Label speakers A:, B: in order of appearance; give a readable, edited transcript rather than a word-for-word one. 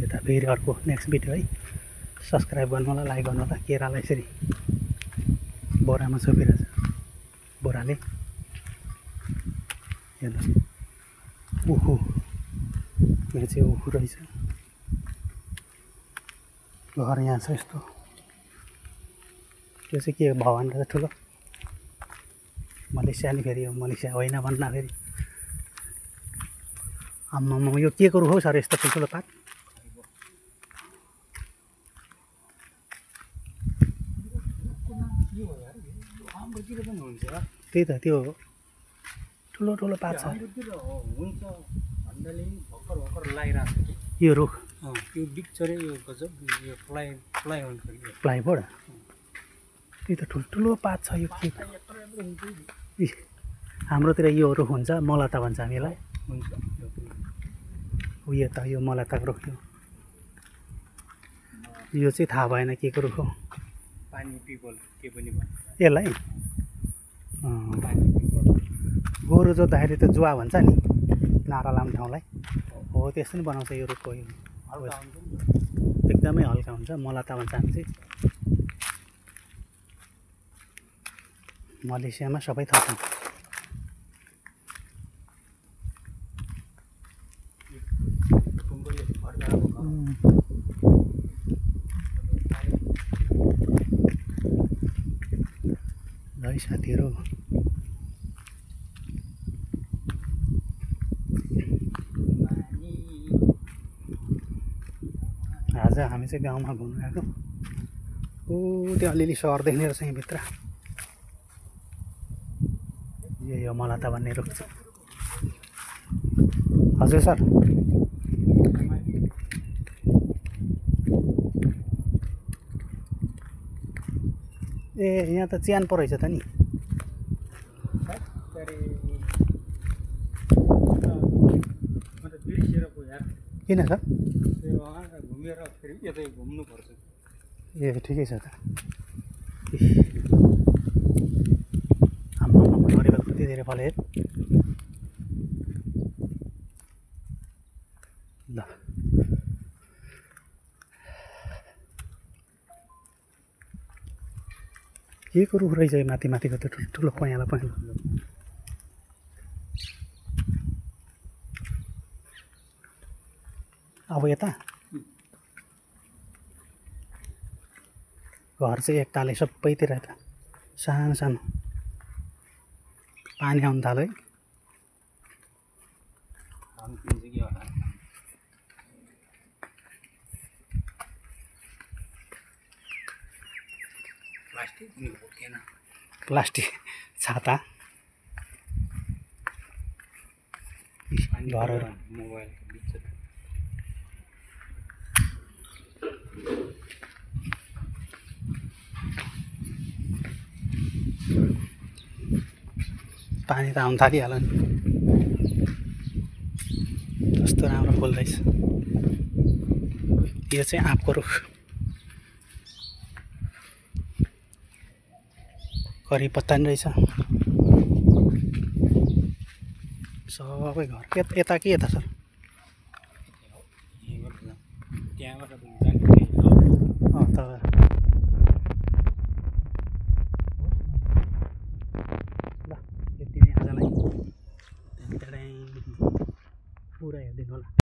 A: यता फेरि अर्को नेक्स्ट भिडियो है। सब्सक्राइब गर्नु होला, लाइक गर्नु होला। केरालाई यसरी बोरामा छोपिरहेछ बोराले। हेर्नुहोस् उखु, यहाँ चाहिँ उखु रहेछ। घर यहाँ छ यस्तो। त्यो चाहिँ के भवन रहेछ ठुलो। मलेसिया नि फेरि यो मलेसिया होइन भन्दा फेरि। आम्मामा यो के को रुख हौ सर यस्तो ठुल्ठुलो पात? त्यही त त्यो ठुलो ठुलो पात छ। यो रुख
B: यो बिचरे यो गजब यो
A: प्लाइबोर्ड। त्यही त ठुल्ठुलो पात छ यो के। हाम्रोतिर यो रुख हुन्छ, मलता भन्छ हामी यसलाई। उयो त यो मलताको रुख थियो। यो चाहिँ थाहा भएन के को रुख हो।
B: पानी पिपल के पनि भन्छ
A: यसलाई। गोरु जोत्दाखेरि त जुवा भन्छ नि, नारा लाउने ठाउँलाई। हो त्यस्तो नि बनाउँछ यो रुखको। यो एकदमै हल्का हुन्छ, मलता भन्छ हामी चाहिँ। मलेसियामा सबै थप हुन्छ। है साथीहरू, आज हामी चाहिँ गाउँमा घुम्न गएको। ओ त्यो अलिअलि सहर देख्ने रहेछ यहाँभित्र। यो मलता भन्ने रुख छ। हजुर सर, ए यहाँ त च्यान पो रहेछ त नि। किन सर?
B: घुमेर फेरि यतै घुम्नुपर्छ।
A: ए ठिकै छ त। आम्मामा नरिवल कति धेरै फल्यो है। ल के को रुख रहेछ यो माथि माथिको त ठुलो पहेँलो पहेँलो। अब यता घर चाहिँ एकताले सबैतिर यता सानो सानो पानी आउनु थाल्यो है। प्लास्टिक छाता घरहरू
B: मोबाइल
A: पानी त आउनु थालिहाल्यो नि। कस्तो राम्रो फुल्दैछ। यो चाहिँ आँपको रुख। करी पत्ता नि रहेछ सबै घर। यता के यता सर?
B: त्यहाँबाट
A: त